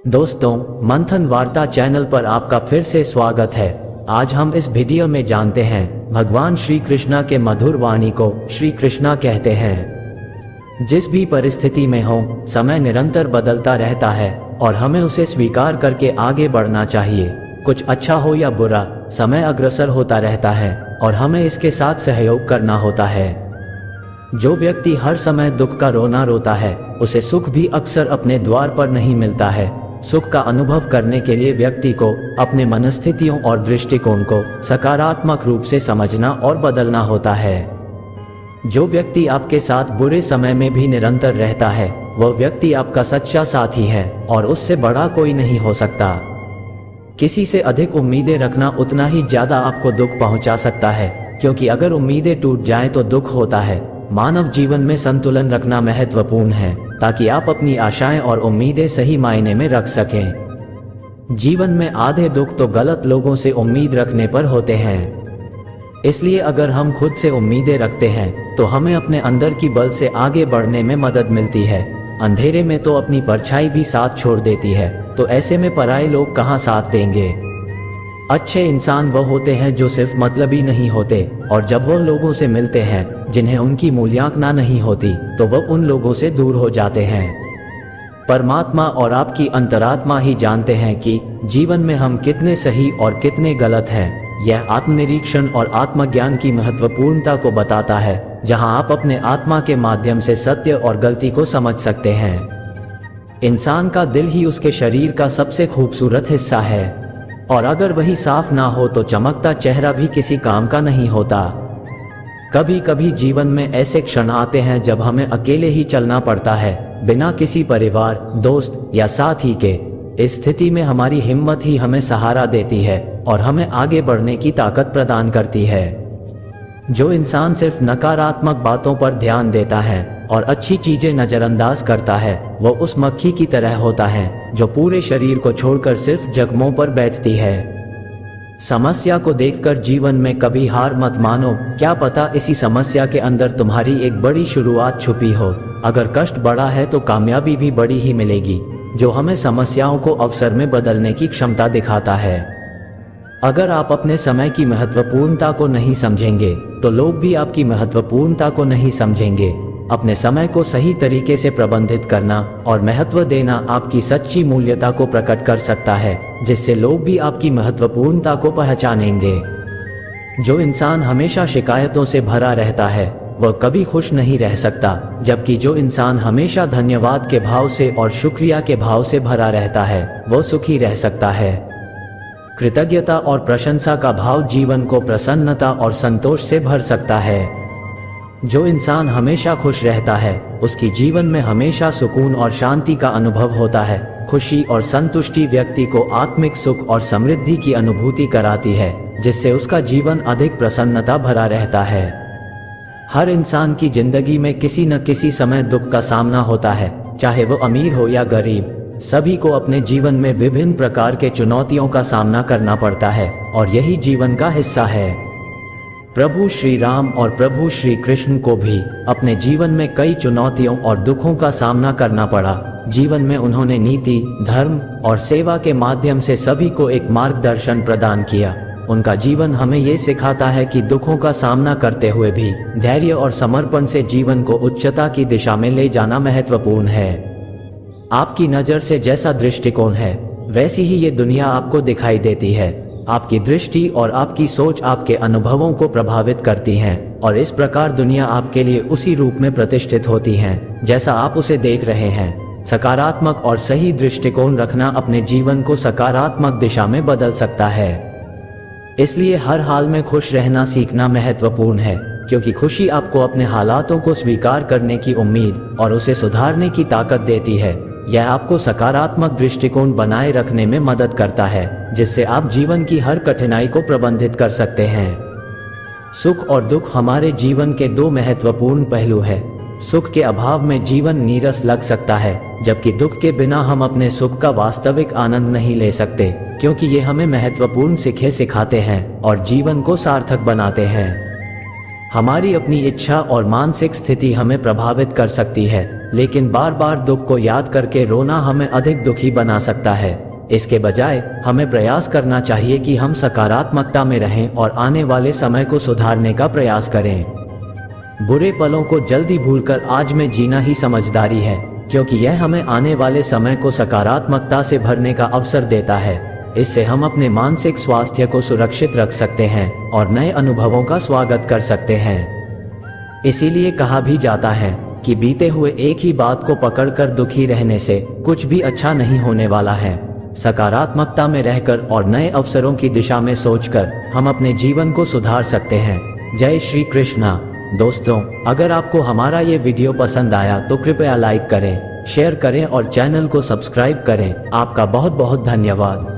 दोस्तों, मंथन वार्ता चैनल पर आपका फिर से स्वागत है। आज हम इस वीडियो में जानते हैं भगवान श्री कृष्णा के मधुर वाणी को। श्री कृष्णा कहते हैं, जिस भी परिस्थिति में हो, समय निरंतर बदलता रहता है और हमें उसे स्वीकार करके आगे बढ़ना चाहिए। कुछ अच्छा हो या बुरा, समय अग्रसर होता रहता है और हमें इसके साथ सहयोग करना होता है। जो व्यक्ति हर समय दुख का रोना रोता है, उसे सुख भी अक्सर अपने द्वार पर नहीं मिलता है। सुख का अनुभव करने के लिए व्यक्ति को अपने मनस्थितियों और दृष्टिकोण को सकारात्मक रूप से समझना और बदलना होता है। जो व्यक्ति आपके साथ बुरे समय में भी निरंतर रहता है, वह व्यक्ति आपका सच्चा साथी है और उससे बड़ा कोई नहीं हो सकता। किसी से अधिक उम्मीदें रखना उतना ही ज्यादा आपको दुख पहुंचा सकता है, क्योंकि अगर उम्मीदें टूट जाएं तो दुख होता है। मानव जीवन में संतुलन रखना महत्वपूर्ण है, ताकि आप अपनी आशाएं और उम्मीदें सही मायने में रख सकें। जीवन में आधे दुख तो गलत लोगों से उम्मीद रखने पर होते हैं। इसलिए अगर हम खुद से उम्मीदें रखते हैं तो हमें अपने अंदर की बल से आगे बढ़ने में मदद मिलती है। अंधेरे में तो अपनी परछाई भी साथ छोड़ देती है, तो ऐसे में पराये लोग कहां साथ देंगे। अच्छे इंसान वह होते हैं जो सिर्फ मतलबी नहीं होते, और जब वह लोगों से मिलते हैं जिन्हें उनकी मूल्यांकना नहीं होती, तो वह उन लोगों से दूर हो जाते हैं। परमात्मा और आपकी अंतरात्मा ही जानते हैं कि जीवन में हम कितने सही और कितने गलत हैं। यह आत्मनिरीक्षण और आत्मज्ञान की महत्वपूर्णता को बताता है, जहां आप अपने आत्मा के माध्यम से सत्य और गलती को समझ सकते हैं। इंसान का दिल ही उसके शरीर का सबसे खूबसूरत हिस्सा है, और अगर वही साफ ना हो तो चमकता चेहरा भी किसी काम का नहीं होता। कभी कभी जीवन में ऐसे क्षण आते हैं जब हमें अकेले ही चलना पड़ता है, बिना किसी परिवार, दोस्त या साथी के। इस स्थिति में हमारी हिम्मत ही हमें सहारा देती है और हमें आगे बढ़ने की ताकत प्रदान करती है। जो इंसान सिर्फ नकारात्मक बातों पर ध्यान देता है और अच्छी चीजें नजरअंदाज करता है, वह उस मक्खी की तरह होता है जो पूरे शरीर को छोड़कर सिर्फ जख्मों पर बैठती है। समस्या को देखकर जीवन में कभी हार मत मानो, क्या पता इसी समस्या के अंदर तुम्हारी एक बड़ी शुरुआत छुपी हो। अगर कष्ट बड़ा है तो कामयाबी भी बड़ी ही मिलेगी, जो हमें समस्याओं को अवसर में बदलने की क्षमता दिखाता है। अगर आप अपने समय की महत्वपूर्णता को नहीं समझेंगे तो लोग भी आपकी महत्वपूर्णता को नहीं समझेंगे। अपने समय को सही तरीके से प्रबंधित करना और महत्व देना आपकी सच्ची मूल्यता को प्रकट कर सकता है, जिससे लोग भी आपकी महत्वपूर्णता को पहचानेंगे। जो इंसान हमेशा शिकायतों से भरा रहता है, वह कभी खुश नहीं रह सकता, जबकि जो इंसान हमेशा धन्यवाद के भाव से और शुक्रिया के भाव से भरा रहता है, वह सुखी रह सकता है। कृतज्ञता और प्रशंसा का भाव जीवन को प्रसन्नता और संतोष से भर सकता है। जो इंसान हमेशा खुश रहता है, उसकी जीवन में हमेशा सुकून और शांति का अनुभव होता है। खुशी और संतुष्टि व्यक्ति को आत्मिक सुख और समृद्धि की अनुभूति कराती है, जिससे उसका जीवन अधिक प्रसन्नता भरा रहता है। हर इंसान की जिंदगी में किसी न किसी समय दुख का सामना होता है, चाहे वो अमीर हो या गरीब। सभी को अपने जीवन में विभिन्न प्रकार के चुनौतियों का सामना करना पड़ता है, और यही जीवन का हिस्सा है। प्रभु श्री राम और प्रभु श्री कृष्ण को भी अपने जीवन में कई चुनौतियों और दुखों का सामना करना पड़ा। जीवन में उन्होंने नीति, धर्म और सेवा के माध्यम से सभी को एक मार्गदर्शन प्रदान किया। उनका जीवन हमें ये सिखाता है कि दुखों का सामना करते हुए भी धैर्य और समर्पण से जीवन को उच्चता की दिशा में ले जाना महत्वपूर्ण है। आपकी नज़र से जैसा दृष्टिकोण है, वैसी ही ये दुनिया आपको दिखाई देती है। आपकी दृष्टि और आपकी सोच आपके अनुभवों को प्रभावित करती हैं, और इस प्रकार दुनिया आपके लिए उसी रूप में प्रतिष्ठित होती है जैसा आप उसे देख रहे हैं। सकारात्मक और सही दृष्टिकोण रखना अपने जीवन को सकारात्मक दिशा में बदल सकता है। इसलिए हर हाल में खुश रहना सीखना महत्वपूर्ण है, क्योंकि खुशी आपको अपने हालातों को स्वीकार करने की उम्मीद और उसे सुधारने की ताकत देती है। यह आपको सकारात्मक दृष्टिकोण बनाए रखने में मदद करता है, जिससे आप जीवन की हर कठिनाई को प्रबंधित कर सकते हैं। सुख और दुख हमारे जीवन के दो महत्वपूर्ण पहलू हैं। सुख के अभाव में जीवन नीरस लग सकता है, जबकि दुख के बिना हम अपने सुख का वास्तविक आनंद नहीं ले सकते, क्योंकि ये हमें महत्वपूर्ण सीखें सिखाते हैं और जीवन को सार्थक बनाते हैं। हमारी अपनी इच्छा और मानसिक स्थिति हमें प्रभावित कर सकती है। लेकिन बार बार दुख को याद करके रोना हमें अधिक दुखी बना सकता है। इसके बजाय हमें प्रयास करना चाहिए कि हम सकारात्मकता में रहें और आने वाले समय को सुधारने का प्रयास करें। बुरे पलों को जल्दी भूलकर आज में जीना ही समझदारी है, क्योंकि यह हमें आने वाले समय को सकारात्मकता से भरने का अवसर देता है। इससे हम अपने मानसिक स्वास्थ्य को सुरक्षित रख सकते हैं और नए अनुभवों का स्वागत कर सकते हैं। इसीलिए कहा भी जाता है कि बीते हुए एक ही बात को पकड़कर दुखी रहने से कुछ भी अच्छा नहीं होने वाला है। सकारात्मकता में रहकर और नए अवसरों की दिशा में सोचकर हम अपने जीवन को सुधार सकते हैं। जय श्री कृष्णा। दोस्तों, अगर आपको हमारा ये वीडियो पसंद आया तो कृपया लाइक करें, शेयर करें और चैनल को सब्सक्राइब करें। आपका बहुत बहुत धन्यवाद।